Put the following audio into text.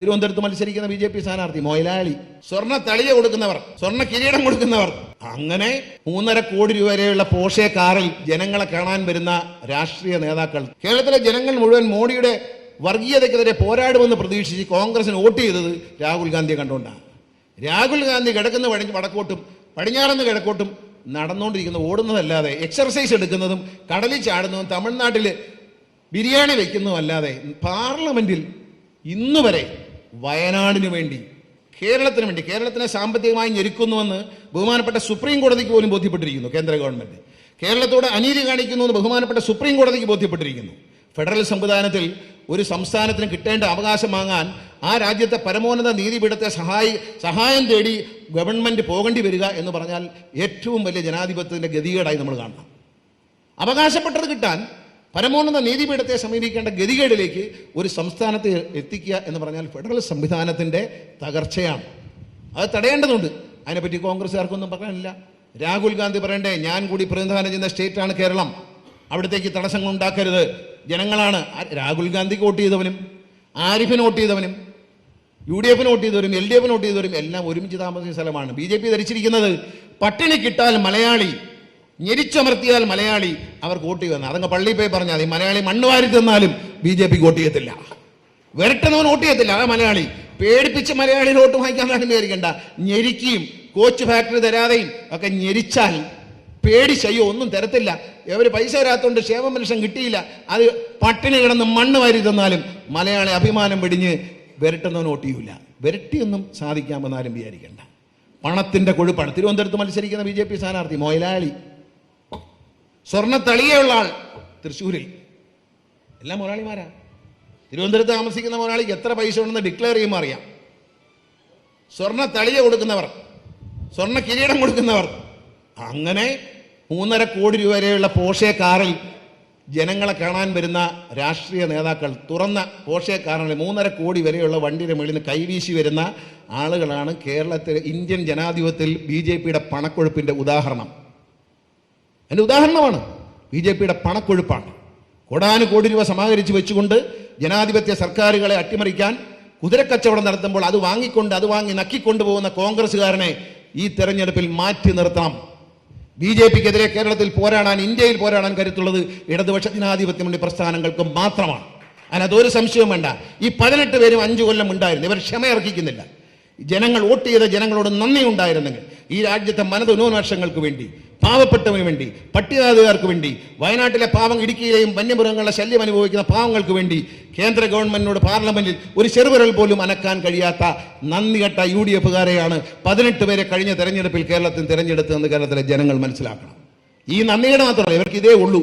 തിരുവനന്തപുരത്ത് മത്സരിക്കുന്ന BJP സ്ഥാനാർത്ഥി മൊയിലാളി, സ്വർണ്ണ തളിക കൊടുക്കുന്നവർ, സ്വർണ്ണ കിരീടം കൊടുക്കുന്നവർ, അങ്ങനെ 3.5 കോടി രൂപ വരെയുള്ള പോഷേ കാറിൽ ജനങ്ങളെ കാണാൻ വരുന്ന രാഷ്ട്രീയ നേതാക്കൾ. കേരളത്തിലെ ജനങ്ങൾ മുഴുവൻ മോഡിയുടെ വർഗീയതയ്ക്കെതിരെ പോരാടുമെന്ന് പ്രതീക്ഷിച്ച് കോൺഗ്രസിന് വോട്ട് ചെയ്തത് രാഹുൽ ഗാന്ധിയെ കണ്ടുകൊണ്ടാണ്. രാഹുൽ ഗാന്ധി കിടക്കുന്ന വടക്കോട്ടും പടിഞ്ഞാറന്ന് കിഴക്കോട്ടും നടന്നുകൊണ്ടിരിക്കുന്ന ഓടുന്നതല്ലാതെ എക്സർസൈസ് എടുക്കുന്നതും കടലിൽ ചാടുന്നതും തമിഴ്നാട്ടിൽ ബിരിയാണി വയ്ക്കുന്നതും അല്ലാതെ പാർലമെന്റിൽ ഇന്നുവരെ വയനാടിന് വേണ്ടി, കേരളത്തിന് വേണ്ടി, കേരളത്തിനെ സാമ്പത്തികമായി ഞെരുക്കുന്നുവെന്ന് ബഹുമാനപ്പെട്ട സുപ്രീം കോടതിക്ക് പോലും ബോധ്യപ്പെട്ടിരിക്കുന്നു. കേന്ദ്ര ഗവൺമെന്റ് കേരളത്തോട് അനീതി കാണിക്കുന്നുവെന്ന് ബഹുമാനപ്പെട്ട സുപ്രീം കോടതിക്ക് ബോധ്യപ്പെട്ടിരിക്കുന്നു. ഫെഡറൽ സംവിധാനത്തിൽ ഒരു സംസ്ഥാനത്തിന് കിട്ടേണ്ട അവകാശം വാങ്ങാൻ ആ രാജ്യത്തെ പരമോന്നത നീതിപീഠത്തെ സഹായം തേടി ഗവൺമെന്റ് പോകേണ്ടി വരിക എന്ന് പറഞ്ഞാൽ ഏറ്റവും വലിയ ജനാധിപത്യത്തിന്റെ ഗതികേടായി നമ്മൾ കാണണം. അവകാശപ്പെട്ടത് കിട്ടാൻ പരമോന്നത നീതിപീഠത്തെ സമീപിക്കേണ്ട ഗതികേടിലേക്ക് ഒരു സംസ്ഥാനത്തെ എത്തിക്കുക എന്ന് പറഞ്ഞാൽ ഫെഡറൽ സംവിധാനത്തിന്റെ തകർച്ചയാണ്. അത് തടയേണ്ടതുണ്ട്. അതിനെപ്പറ്റി കോൺഗ്രസ്സുകാർക്കൊന്നും പറയാനില്ല. രാഹുൽ ഗാന്ധി പറയണ്ടേ, ഞാൻ കൂടി പ്രതിനിധാനം ചെയ്യുന്ന സ്റ്റേറ്റാണ് കേരളം, അവിടത്തേക്ക് തടസ്സങ്ങൾ ഉണ്ടാക്കരുത്, ജനങ്ങളാണ്. രാഹുൽ ഗാന്ധിക്ക് വോട്ട് ചെയ്തവനും ആരിഫിന് വോട്ട് ചെയ്തവനും UDF വോട്ട് ചെയ്തവരും LDF വോട്ട് ചെയ്തവരും എല്ലാം ഒരുമിച്ച് താമസിക്കുന്ന സ്ഥലമാണ്. BJP ധരിച്ചിരിക്കുന്നത് പട്ടിണി കിട്ടാൽ മലയാളി, ഞെരിച്ചമർത്തിയാൽ മലയാളി അവർക്ക് വോട്ട് ചെയ്യുമെന്ന്. അതങ്ങ് പള്ളിയിൽ പോയി പറഞ്ഞാൽ മതി. മലയാളി മണ്ണ് വാരി തന്നാലും BJP വോട്ട് ചെയ്യത്തില്ല. വിരട്ടുന്നവൻ വോട്ട് ചെയ്യത്തില്ല. ആ മലയാളി പേടിപ്പിച്ച് മലയാളി വോട്ട് വാങ്ങിക്കാൻ വിചാരിക്കണ്ട. ഞെരിക്കുകയും കോച്ച് ഫാക്ടറി തരാതെയും ഒക്കെ ഞെരിച്ചാൽ പേടിച്ചയ്യോ ഒന്നും തരത്തില്ല. ഇവർ പൈസ തരാത്തോണ്ട് ക്ഷേമ പെൻഷൻ കിട്ടിയില്ല, അത് പട്ടിണി കിടന്ന് മണ്ണ് വാരി തന്നാലും മലയാളി അഭിമാനം വെടിഞ്ഞ് വിരട്ടുന്നവൻ വോട്ട് ചെയ്യൂല. വിരട്ടിയൊന്നും സാധിക്കാമെന്നാരും വിചാരിക്കണ്ട. പണത്തിന്റെ കൊഴുപ്പാണ്. തിരുവനന്തപുരത്ത് മത്സരിക്കുന്ന BJP സ്ഥാനാർത്ഥി മൊയിലാളി, സ്വർണ്ണ തളികയുള്ള ആൾ തൃശ്ശൂരിൽ, എല്ലാം മുതലാളിമാരാ. തിരുവനന്തപുരത്ത് താമസിക്കുന്ന മുതലാളിക്ക് എത്ര പൈസ ഉണ്ടെന്ന് ഡിക്ലെയർ ചെയ്യുമ്പോൾ അറിയാം. സ്വർണ്ണ തളിക കൊടുക്കുന്നവർ, സ്വർണ്ണ കിരീടം കൊടുക്കുന്നവർ, അങ്ങനെ 3.5 കോടി രൂപ വരെയുള്ള പോഷേ കാറിൽ ജനങ്ങളെ കാണാൻ വരുന്ന രാഷ്ട്രീയ നേതാക്കൾ, തുറന്ന പോഷേ കാറിൽ 3.5 കോടി വരെയുള്ള വണ്ടിയുടെ മുകളിൽ നിന്ന് കൈവീശി വരുന്ന ആളുകളാണ് കേരളത്തിലെ ഇന്ത്യൻ ജനാധിപത്യത്തിൽ BJPയുടെ പണക്കൊഴുപ്പിന്റെ ഉദാഹരണം. അതിൻ്റെ ഉദാഹരണമാണ് BJPയുടെ പണക്കൊഴുപ്പാണ്. കോടാനുകോടി രൂപ സമാഹരിച്ച് വെച്ചുകൊണ്ട് ജനാധിപത്യ സർക്കാരുകളെ അട്ടിമറിക്കാൻ കുതിരക്കച്ചവടം നടത്തുമ്പോൾ അത് വാങ്ങി നക്കിക്കൊണ്ടുപോകുന്ന കോൺഗ്രസ്സുകാരനെ ഈ തെരഞ്ഞെടുപ്പിൽ മാറ്റി നിർത്തണം. BJPക്കെതിരെ കേരളത്തിൽ പോരാടാൻ, ഇന്ത്യയിൽ പോരാടാൻ കരുത്തുള്ളത് ഇടതുപക്ഷ ജനാധിപത്യ മുന്നണി പ്രസ്ഥാനങ്ങൾക്ക് മാത്രമാണ്. അതിനകത്തൊരു സംശയവും വേണ്ട. ഈ 18 പേരും 5 കൊല്ലം ഉണ്ടായിരുന്നു. ഇവർ ക്ഷമയർഹിക്കുന്നില്ല. ജനങ്ങൾ വോട്ട് ചെയ്ത ജനങ്ങളോട് നന്ദി ഉണ്ടായിരുന്നെങ്കിൽ ഈ രാജ്യത്തെ ന്യൂനപക്ഷങ്ങൾക്ക് വേണ്ടി, പാവപ്പെട്ടവന് വേണ്ടി, പട്ടികജാതിക്കാർക്ക് വേണ്ടി, വയനാട്ടിലെ പാവം, ഇടുക്കിയിലെയും വന്യമൃഗങ്ങളുടെ ശല്യം അനുഭവിക്കുന്ന പാവങ്ങൾക്ക് വേണ്ടി കേന്ദ്ര ഗവൺമെന്റിനോട് പാർലമെന്റിൽ ഒരു ചെറുവിരൽ പോലും അനക്കാൻ കഴിയാത്ത നന്ദികെട്ട UDFകാരെയാണ് 18 പേരെ കഴിഞ്ഞ തെരഞ്ഞെടുപ്പിൽ കേരളത്തിൽ തെരഞ്ഞെടുത്തതെന്ന് കേരളത്തിലെ ജനങ്ങൾ മനസ്സിലാക്കണം. ഈ നന്ദികേട് മാത്രമല്ല, ഇവർക്ക് ഇതേ ഉള്ളൂ.